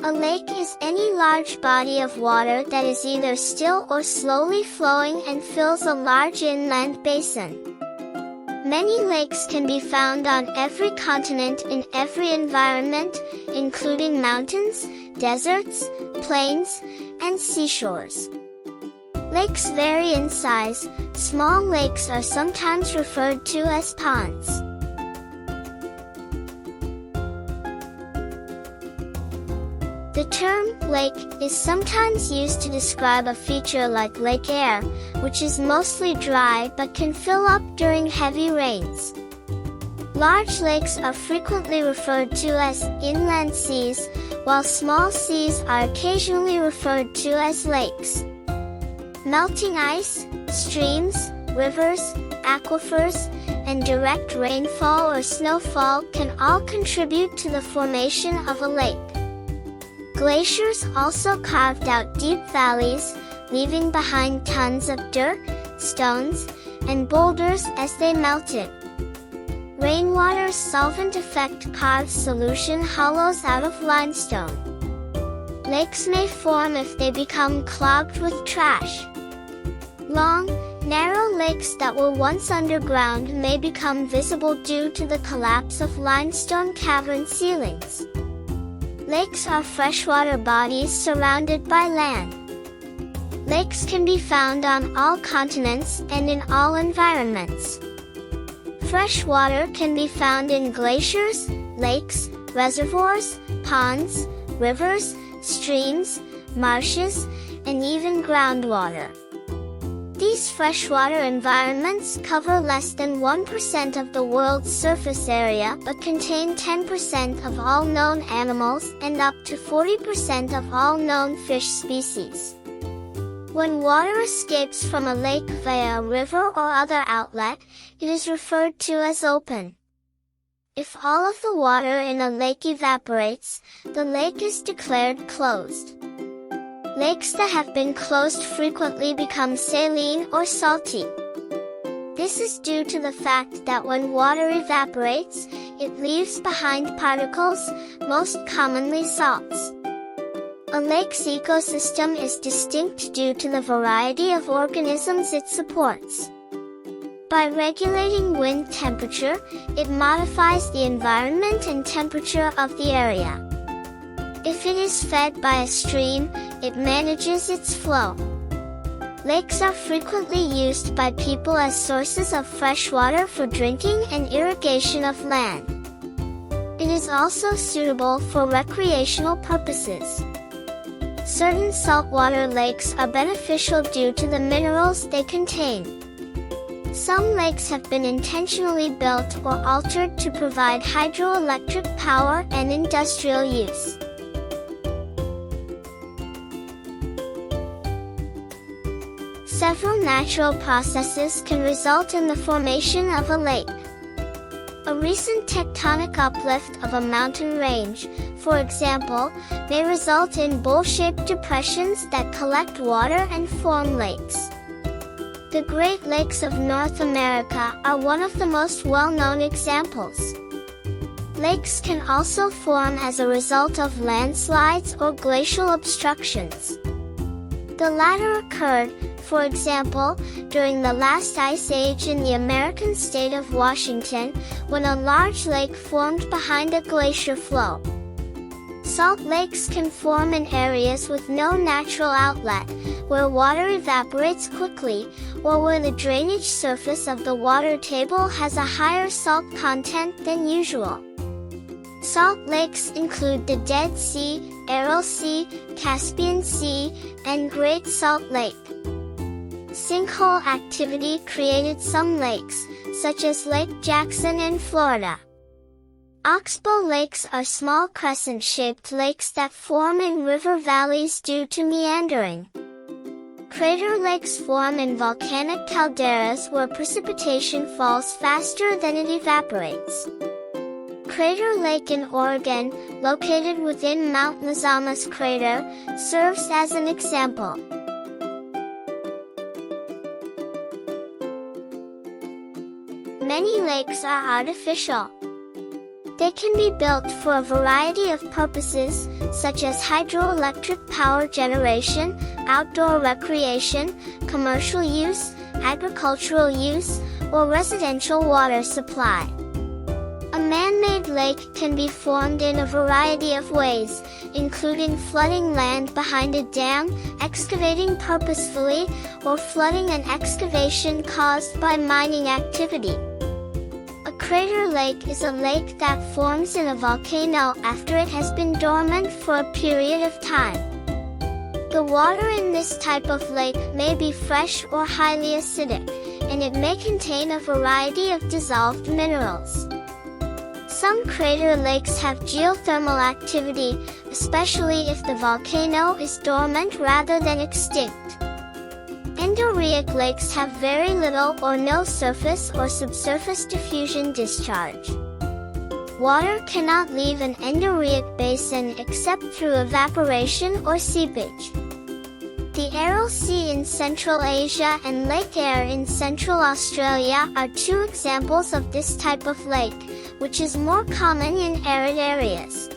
A lake is any large body of water that is either still or slowly flowing and fills a large inland basin. Many lakes can be found on every continent in every environment, including mountains, deserts, plains, and seashores. Lakes vary in size. Small lakes are sometimes referred to as ponds. The term lake is sometimes used to describe a feature like Lake Eyre, which is mostly dry but can fill up during heavy rains. Large lakes are frequently referred to as inland seas, while small seas are occasionally referred to as lakes. Melting ice, streams, rivers, aquifers, and direct rainfall or snowfall can all contribute to the formation of a lake. Glaciers also carved out deep valleys, leaving behind tons of dirt, stones, and boulders as they melted. Rainwater's solvent effect carves solution hollows out of limestone. Lakes may form if they become clogged with trash. Long, narrow lakes that were once underground may become visible due to the collapse of limestone cavern ceilings. Lakes are freshwater bodies surrounded by land. Lakes can be found on all continents and in all environments. Fresh water can be found in glaciers, lakes, reservoirs, ponds, rivers, streams, marshes, and even groundwater. These freshwater environments cover less than 1% of the world's surface area but contain 10% of all known animals and up to 40% of all known fish species. When water escapes from a lake via a river or other outlet, it is referred to as open. If all of the water in a lake evaporates, the lake is declared closed. Lakes that have been closed frequently become saline or salty. This is due to the fact that when water evaporates, it leaves behind particles, most commonly salts. A lake's ecosystem is distinct due to the variety of organisms it supports. By regulating wind temperature, it modifies the environment and temperature of the area. If it is fed by a stream, it manages its flow. Lakes are frequently used by people as sources of fresh water for drinking and irrigation of land. It is also suitable for recreational purposes. Certain saltwater lakes are beneficial due to the minerals they contain. Some lakes have been intentionally built or altered to provide hydroelectric power and industrial use. Several natural processes can result in the formation of a lake. A recent tectonic uplift of a mountain range, for example, may result in bowl-shaped depressions that collect water and form lakes. The Great Lakes of North America are one of the most well-known examples. Lakes can also form as a result of landslides or glacial obstructions. The latter occurred, for example, during the last ice age in the American state of Washington, when a large lake formed behind a glacier flow. Salt lakes can form in areas with no natural outlet, where water evaporates quickly, or where the drainage surface of the water table has a higher salt content than usual. Salt lakes include the Dead Sea, Aral Sea, Caspian Sea, and Great Salt Lake. Sinkhole activity created some lakes, such as Lake Jackson in Florida. Oxbow lakes are small crescent-shaped lakes that form in river valleys due to meandering. Crater lakes form in volcanic calderas where precipitation falls faster than it evaporates. Crater Lake in Oregon, located within Mount Mazamas crater, serves as an example. Many lakes are artificial. They can be built for a variety of purposes, such as hydroelectric power generation, outdoor recreation, commercial use, agricultural use, or residential water supply. A man-made lake can be formed in a variety of ways, including flooding land behind a dam, excavating purposefully, or flooding an excavation caused by mining activity. A crater lake is a lake that forms in a volcano after it has been dormant for a period of time. The water in this type of lake may be fresh or highly acidic, and it may contain a variety of dissolved minerals. Some crater lakes have geothermal activity, especially if the volcano is dormant rather than extinct. Endorheic lakes have very little or no surface or subsurface diffusion discharge. Water cannot leave an endorheic basin except through evaporation or seepage. The Aral Sea in Central Asia and Lake Eyre in Central Australia are two examples of this type of lake, which is more common in arid areas.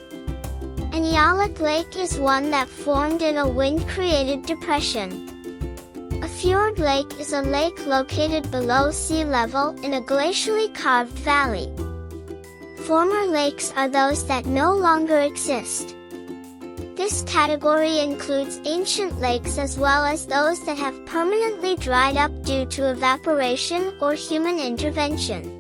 An Eolic lake is one that formed in a wind-created depression. A fjord lake is a lake located below sea level in a glacially carved valley. Former lakes are those that no longer exist. This category includes ancient lakes as well as those that have permanently dried up due to evaporation or human intervention.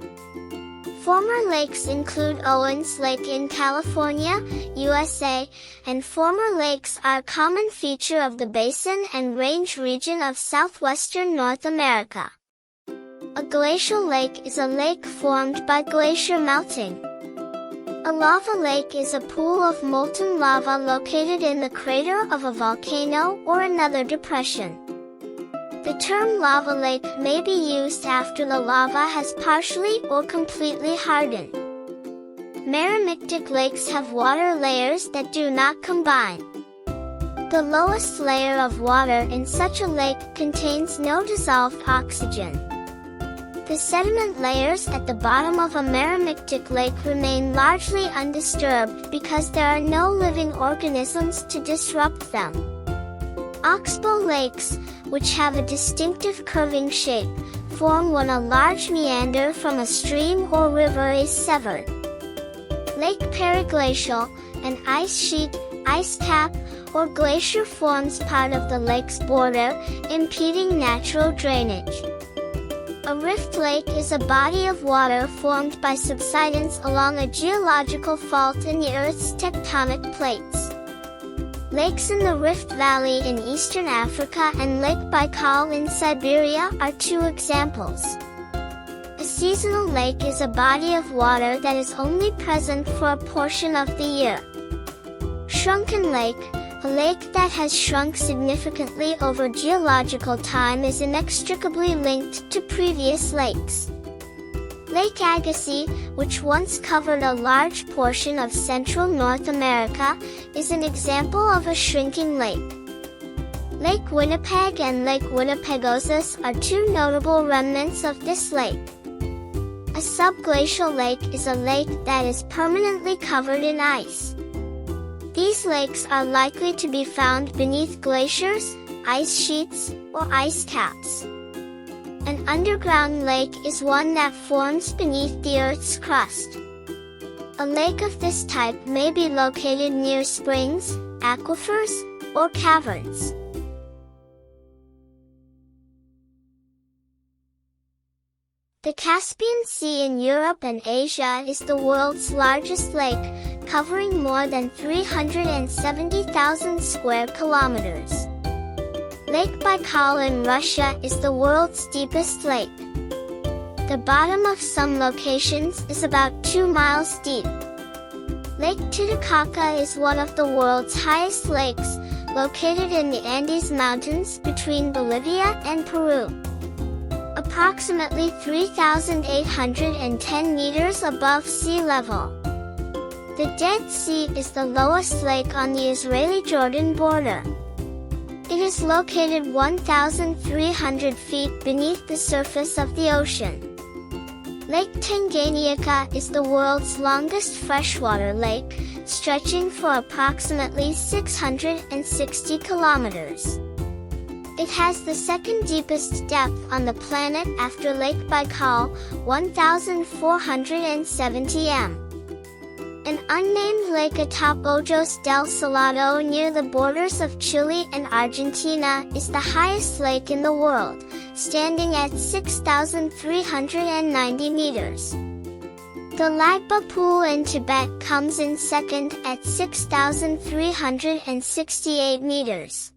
Former lakes include Owens Lake in California, USA, and former lakes are a common feature of the basin and range region of southwestern North America. A glacial lake is a lake formed by glacier melting. A lava lake is a pool of molten lava located in the crater of a volcano or another depression. The term lava lake may be used after the lava has partially or completely hardened. Meromictic lakes have water layers that do not combine. The lowest layer of water in such a lake contains no dissolved oxygen. The sediment layers at the bottom of a meromictic lake remain largely undisturbed because there are no living organisms to disrupt them. Oxbow lakes, which have a distinctive curving shape, form when a large meander from a stream or river is severed. Lake periglacial, an ice sheet, ice cap, or glacier forms part of the lake's border, impeding natural drainage. A rift lake is a body of water formed by subsidence along a geological fault in the Earth's tectonic plates. Lakes in the Rift Valley in eastern Africa and Lake Baikal in Siberia are two examples. A seasonal lake is a body of water that is only present for a portion of the year. Shrunken lake, a lake that has shrunk significantly over geological time, is inextricably linked to previous lakes. Lake Agassiz, which once covered a large portion of central North America, is an example of a shrinking lake. Lake Winnipeg and Lake Winnipegosis are two notable remnants of this lake. A subglacial lake is a lake that is permanently covered in ice. These lakes are likely to be found beneath glaciers, ice sheets, or ice caps. An underground lake is one that forms beneath the Earth's crust. A lake of this type may be located near springs, aquifers, or caverns. The Caspian Sea in Europe and Asia is the world's largest lake, covering more than 370,000 square kilometers. Lake Baikal in Russia is the world's deepest lake. The bottom of some locations is about 2 miles deep. Lake Titicaca is one of the world's highest lakes, located in the Andes Mountains between Bolivia and Peru. Approximately 3,810 meters above sea level. The Dead Sea is the lowest lake on the Israeli-Jordan border. It is located 1,300 feet beneath the surface of the ocean. Lake Tanganyika is the world's longest freshwater lake, stretching for approximately 660 kilometers. It has the second deepest depth on the planet after Lake Baikal, 1,470 m. An unnamed lake atop Ojos del Salado near the borders of Chile and Argentina is the highest lake in the world, standing at 6,390 meters. The Laipa Pool in Tibet comes in second at 6,368 meters.